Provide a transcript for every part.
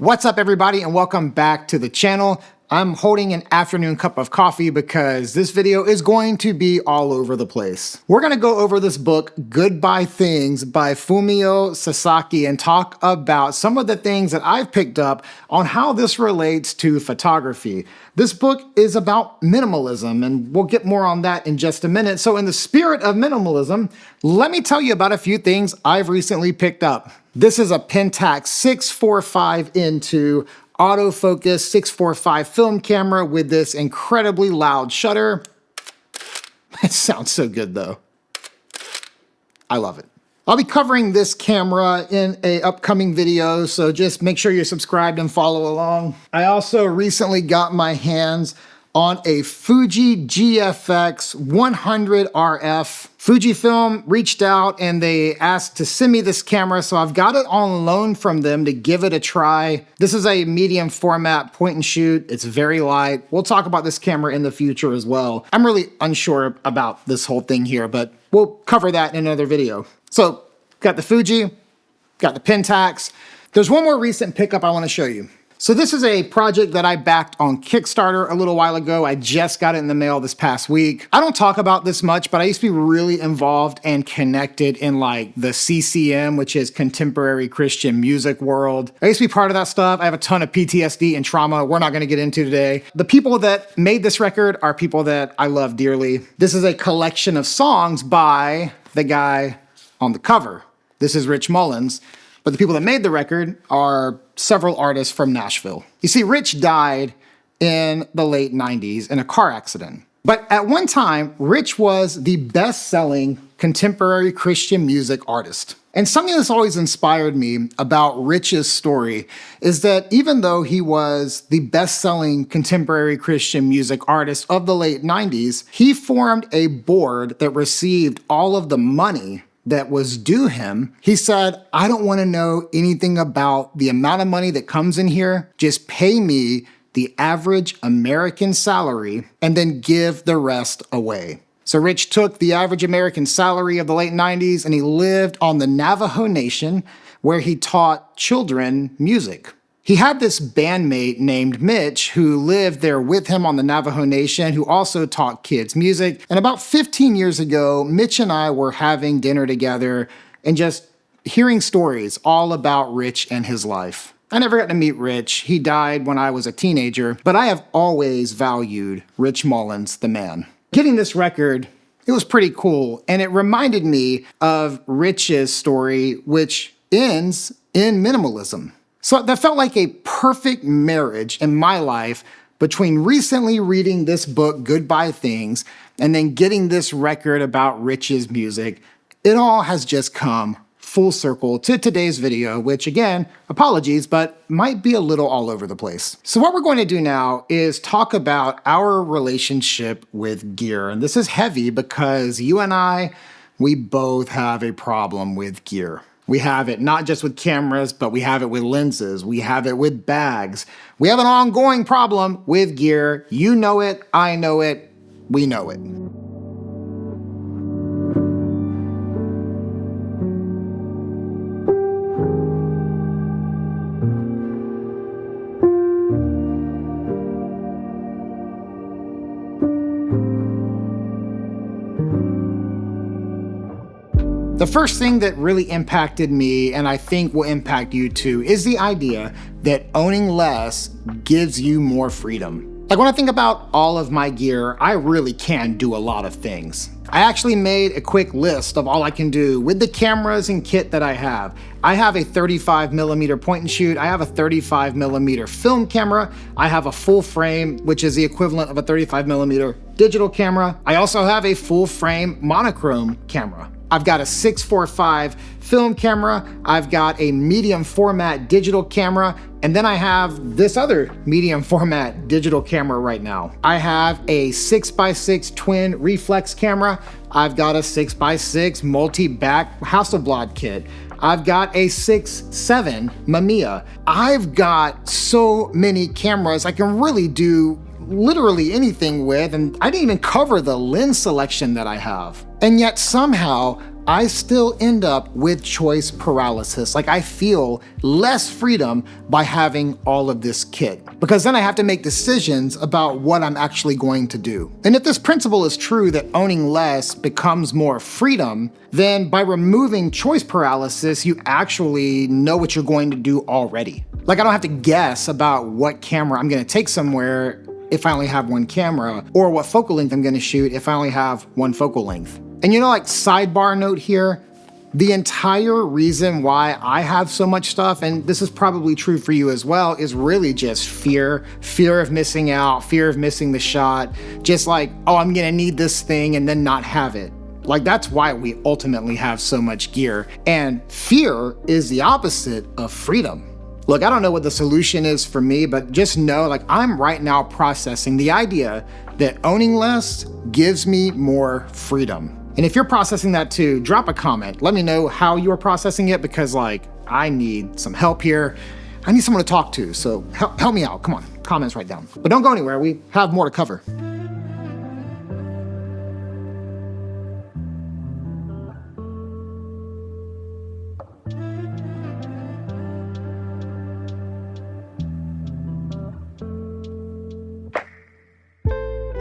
What's up, everybody, and welcome back to the channel. I'm holding an afternoon cup of coffee because this video is going to be all over the place. We're gonna go over this book, Goodbye Things by Fumio Sasaki, and talk about some of the things that I've picked up on how this relates to photography. This book is about minimalism, and we'll get more on that in just a minute. So in the spirit of minimalism, let me tell you about a few things I've recently picked up. This is a Pentax 645 into autofocus 645 film camera with this incredibly loud shutter. It sounds so good though. I love it. I'll be covering this camera in an upcoming video, so just make sure you're subscribed and follow along. I also recently got my hands on a Fuji GFX 100 RF. Fujifilm reached out and they asked to send me this camera, so I've got it on loan from them to give it a try. This is a medium format point and shoot. It's very light. We'll talk about this camera in the future as well. I'm really unsure about this whole thing here, but we'll cover that in another video. So, got the Fuji, got the Pentax. There's one more recent pickup I want to show you. So this is a project that I backed on Kickstarter a little while ago. I just got it in the mail this past week. I don't talk about this much, but I used to be really involved and connected in like the CCM, which is Contemporary Christian Music world. I used to be part of that stuff. I have a ton of PTSD and trauma we're not gonna get into today. The people that made this record are people that I love dearly. This is a collection of songs by the guy on the cover. This is Rich Mullins. But the people that made the record are several artists from Nashville. You see, Rich died in the late 90s in a car accident. But at one time, Rich was the best-selling contemporary Christian music artist. And something that's always inspired me about Rich's story is that even though he was the best-selling contemporary Christian music artist of the late 90s, he formed a board that received all of the money that was due him. He said, I don't want to know anything about the amount of money that comes in here. Just pay me the average American salary and then give the rest away. So Rich took the average American salary of the late 90s and he lived on the Navajo Nation where he taught children music. He had this bandmate named Mitch who lived there with him on the Navajo Nation, who also taught kids music. And about 15 years ago, Mitch and I were having dinner together and just hearing stories all about Rich and his life. I never got to meet Rich. He died when I was a teenager, but I have always valued Rich Mullins, the man. Getting this record, it was pretty cool, and it reminded me of Rich's story, which ends in minimalism. So that felt like a perfect marriage in my life between recently reading this book, Goodbye Things, and then getting this record about Rich's music. It all has just come full circle to today's video, which again, apologies, but might be a little all over the place. So what we're going to do now is talk about our relationship with gear. And this is heavy because you and I, we both have a problem with gear. We have it not just with cameras, but we have it with lenses. We have it with bags. We have an ongoing problem with gear. You know it, I know it, we know it. The first thing that really impacted me, and I think will impact you too, is the idea that owning less gives you more freedom. Like when I think about all of my gear, I really can do a lot of things. I actually made a quick list of all I can do with the cameras and kit that I have. I have a 35mm point and shoot. I have a 35mm film camera. I have a full frame, which is the equivalent of a 35mm digital camera. I also have a full frame monochrome camera. I've got a 645 film camera, I've got a medium format digital camera, and then I have this other medium format digital camera right now. I have a 6x6 twin reflex camera, I've got a 6x6 multi-back Hasselblad kit, I've got a 6.7 Mamiya. I've got so many cameras I can really do literally anything with, and I didn't even cover the lens selection that I have. And yet somehow I still end up with choice paralysis. Like I feel less freedom by having all of this kit, because then I have to make decisions about what I'm actually going to do. And if this principle is true that owning less becomes more freedom, then by removing choice paralysis, you actually know what you're going to do already. Like I don't have to guess about what camera I'm gonna take somewhere if I only have one camera, or what focal length I'm gonna shoot if I only have one focal length. And you know, like sidebar note here, the entire reason why I have so much stuff, and this is probably true for you as well, is really just fear of missing out, fear of missing the shot, just like, oh, I'm gonna need this thing and then not have it. Like that's why we ultimately have so much gear. And fear is the opposite of freedom. Look, I don't know what the solution is for me, but just know like I'm right now processing the idea that owning less gives me more freedom. And if you're processing that too, drop a comment. Let me know how you're processing it, because like I need some help here. I need someone to talk to, so help me out. Come on, comments right down. But don't go anywhere, we have more to cover.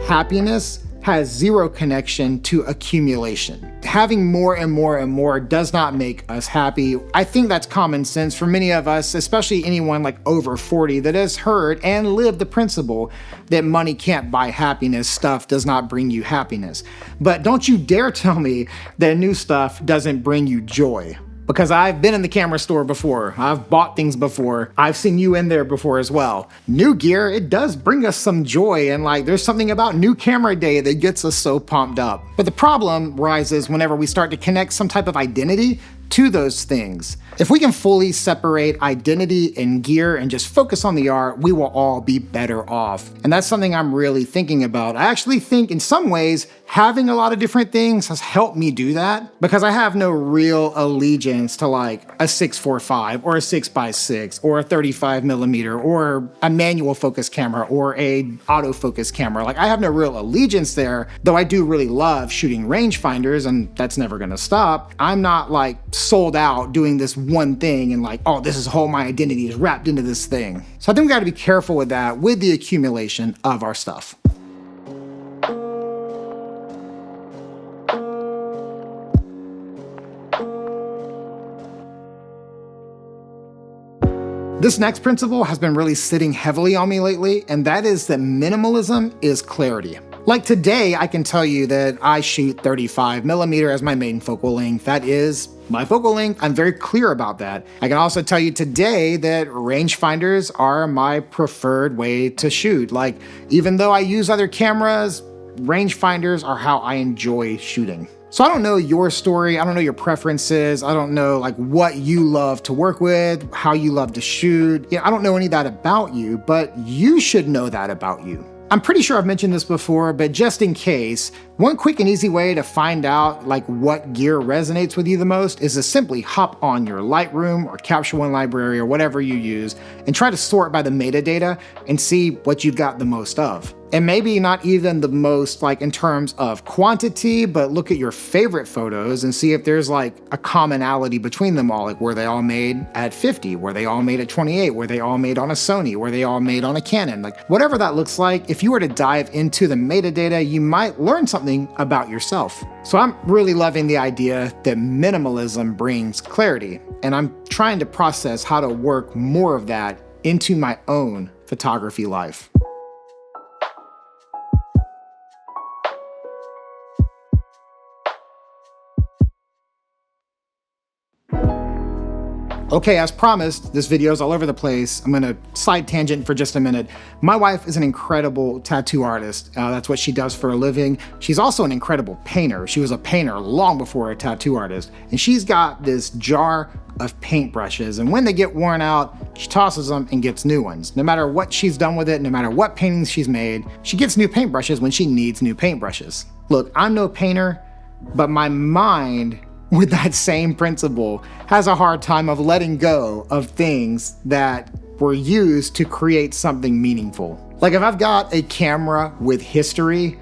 Happiness has zero connection to accumulation. Having more and more and more does not make us happy. I think that's common sense for many of us, especially anyone like over 40 that has heard and lived the principle that money can't buy happiness, stuff does not bring you happiness. But don't you dare tell me that new stuff doesn't bring you joy. Because I've been in the camera store before, I've bought things before, I've seen you in there before as well. New gear, it does bring us some joy, and like there's something about new camera day that gets us so pumped up. But the problem rises whenever we start to connect some type of identity to those things. If we can fully separate identity and gear and just focus on the art, we will all be better off. And that's something I'm really thinking about. I actually think in some ways, having a lot of different things has helped me do that, because I have no real allegiance to like a 645 or a 6x6 or a 35mm or a manual focus camera or a autofocus camera. Like I have no real allegiance there, though I do really love shooting rangefinders, and that's never gonna stop. I'm not like sold out doing this one thing and like, oh, this is how my identity is wrapped into this thing. So I think we gotta be careful with that, with the accumulation of our stuff. This next principle has been really sitting heavily on me lately, and that is that minimalism is clarity. Like today, I can tell you that I shoot 35mm as my main focal length. That is my focal length. I'm very clear about that. I can also tell you today that rangefinders are my preferred way to shoot. Like, even though I use other cameras, rangefinders are how I enjoy shooting. So I don't know your story, I don't know your preferences, I don't know like what you love to work with, how you love to shoot. I don't know any of that about you, but you should know that about you. I'm pretty sure I've mentioned this before, but just in case, one quick and easy way to find out like what gear resonates with you the most is to simply hop on your Lightroom or Capture One library or whatever you use and try to sort by the metadata and see what you've got the most of. And maybe not even the most like in terms of quantity, but look at your favorite photos and see if there's like a commonality between them all. Like, were they all made at 50? Were they all made at 28? Were they all made on a Sony? Were they all made on a Canon? Like, whatever that looks like, if you were to dive into the metadata, you might learn something about yourself. So I'm really loving the idea that minimalism brings clarity, and I'm trying to process how to work more of that into my own photography life. Okay, as promised, this video is all over the place. I'm gonna side tangent for just a minute. My wife is an incredible tattoo artist. That's what she does for a living. She's also an incredible painter. She was a painter long before a tattoo artist. And she's got this jar of paintbrushes, and when they get worn out, she tosses them and gets new ones. No matter what she's done with it, no matter what paintings she's made, she gets new paintbrushes when she needs new paintbrushes. Look, I'm no painter, but my mind, with that same principle, has a hard time of letting go of things that were used to create something meaningful. Like if I've got a camera with history,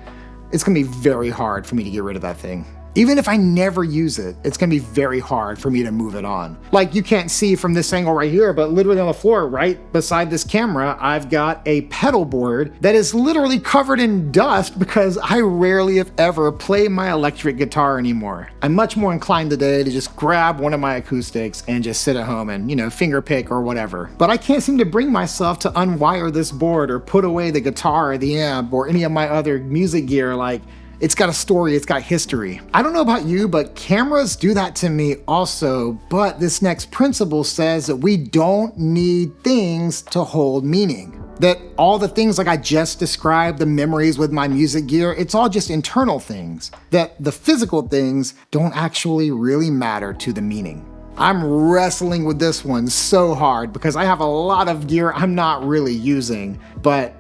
it's gonna be very hard for me to get rid of that thing. Even if I never use it, it's gonna be very hard for me to move it on. Like you can't see from this angle right here, but literally on the floor right beside this camera, I've got a pedal board that is literally covered in dust because I rarely, if ever, play my electric guitar anymore. I'm much more inclined today to just grab one of my acoustics and just sit at home and, finger pick or whatever. But I can't seem to bring myself to unwire this board or put away the guitar or the amp or any of my other music gear. Like, it's got a story, it's got history. I don't know about you, but cameras do that to me also. But this next principle says that we don't need things to hold meaning. That all the things like I just described, the memories with my music gear, it's all just internal things. That the physical things don't actually really matter to the meaning. I'm wrestling with this one so hard because I have a lot of gear I'm not really using, but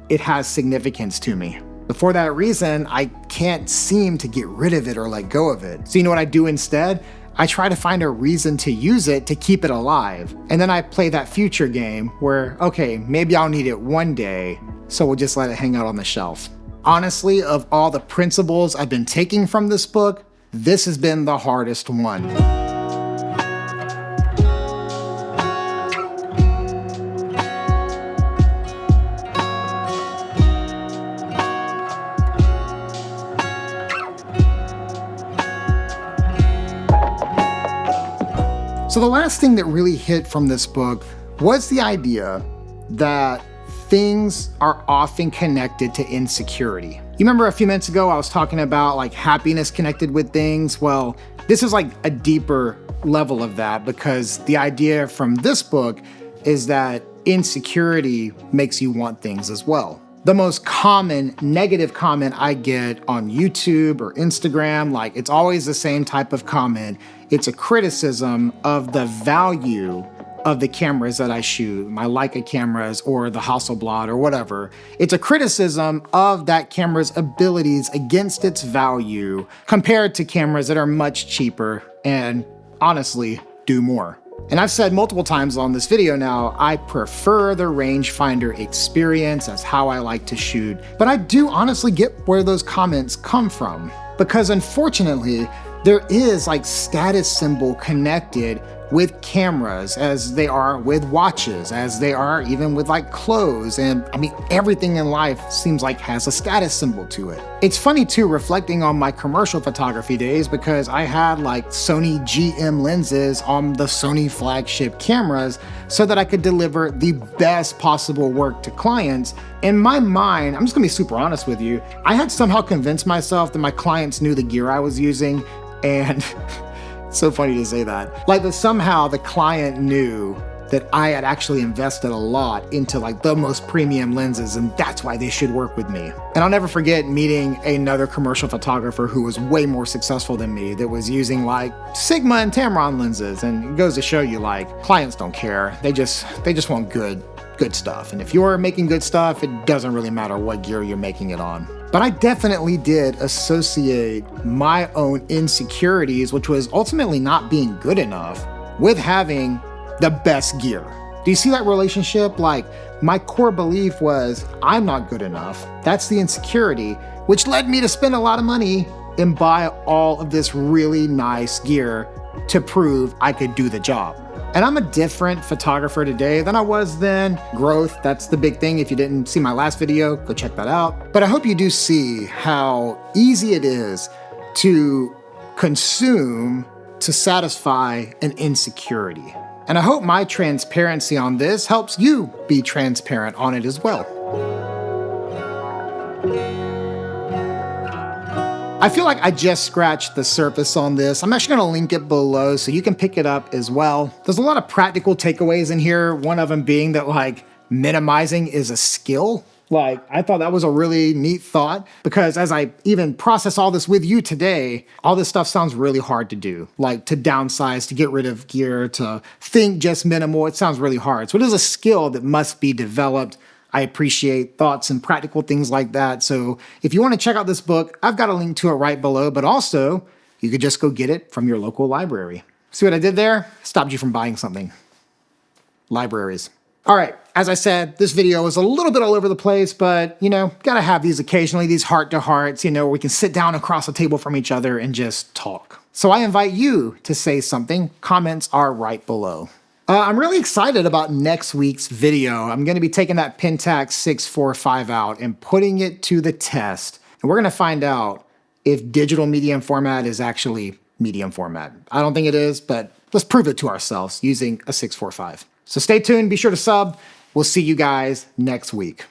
it has significance to me. But for that reason, I can't seem to get rid of it or let go of it. So you know what I do instead? I try to find a reason to use it to keep it alive. And then I play that future game where, okay, maybe I'll need it one day, so we'll just let it hang out on the shelf. Honestly, of all the principles I've been taking from this book, this has been the hardest one. So the last thing that really hit from this book was the idea that things are often connected to insecurity. You remember a few minutes ago I was talking about like happiness connected with things? Well, this is like a deeper level of that because the idea from this book is that insecurity makes you want things as well. The most common negative comment I get on YouTube or Instagram, like it's always the same type of comment. It's a criticism of the value of the cameras that I shoot, my Leica cameras or the Hasselblad or whatever. It's a criticism of that camera's abilities against its value compared to cameras that are much cheaper and honestly do more. And I've said multiple times on this video now, I prefer the rangefinder experience as how I like to shoot, but I do honestly get where those comments come from. Because unfortunately, there is like status symbol connected with cameras as they are with watches, as they are even with like clothes. And I mean, everything in life seems like has a status symbol to it. It's funny too, reflecting on my commercial photography days, because I had like Sony GM lenses on the Sony flagship cameras so that I could deliver the best possible work to clients. In my mind, I'm just gonna be super honest with you, I had somehow convinced myself that my clients knew the gear I was using, and so funny to say that. Like that somehow the client knew that I had actually invested a lot into like the most premium lenses, and that's why they should work with me. And I'll never forget meeting another commercial photographer who was way more successful than me that was using like Sigma and Tamron lenses. And it goes to show you like clients don't care. They just want good stuff. And if you're making good stuff, it doesn't really matter what gear you're making it on. But I definitely did associate my own insecurities, which was ultimately not being good enough, with having the best gear. Do you see that relationship? Like, my core belief was, I'm not good enough. That's the insecurity, which led me to spend a lot of money and buy all of this really nice gear to prove I could do the job. And I'm a different photographer today than I was then. Growth, that's the big thing. If you didn't see my last video, go check that out. But I hope you do see how easy it is to consume to satisfy an insecurity. And I hope my transparency on this helps you be transparent on it as well. I feel like I just scratched the surface on this. I'm actually gonna link it below so you can pick it up as well. There's a lot of practical takeaways in here, one of them being that like minimizing is a skill. Like, I thought that was a really neat thought, because as I even process all this with you today, all this stuff sounds really hard to do. Like to downsize, to get rid of gear, to think just minimal, it sounds really hard. So it is a skill that must be developed. I appreciate thoughts and practical things like that. So if you want to check out this book, I've got a link to it right below, but also you could just go get it from your local library. See what I did there? Stopped you from buying something. Libraries. All right, as I said, this video is a little bit all over the place, but, you know, gotta have these occasionally, these heart-to-hearts, you know, where we can sit down across the table from each other and just talk. So I invite you to say something. Comments are right below. I'm really excited about next week's video. I'm gonna be taking that Pentax 645 out and putting it to the test. And we're gonna find out if digital medium format is actually medium format. I don't think it is, but let's prove it to ourselves using a 645. So stay tuned, be sure to sub. We'll see you guys next week.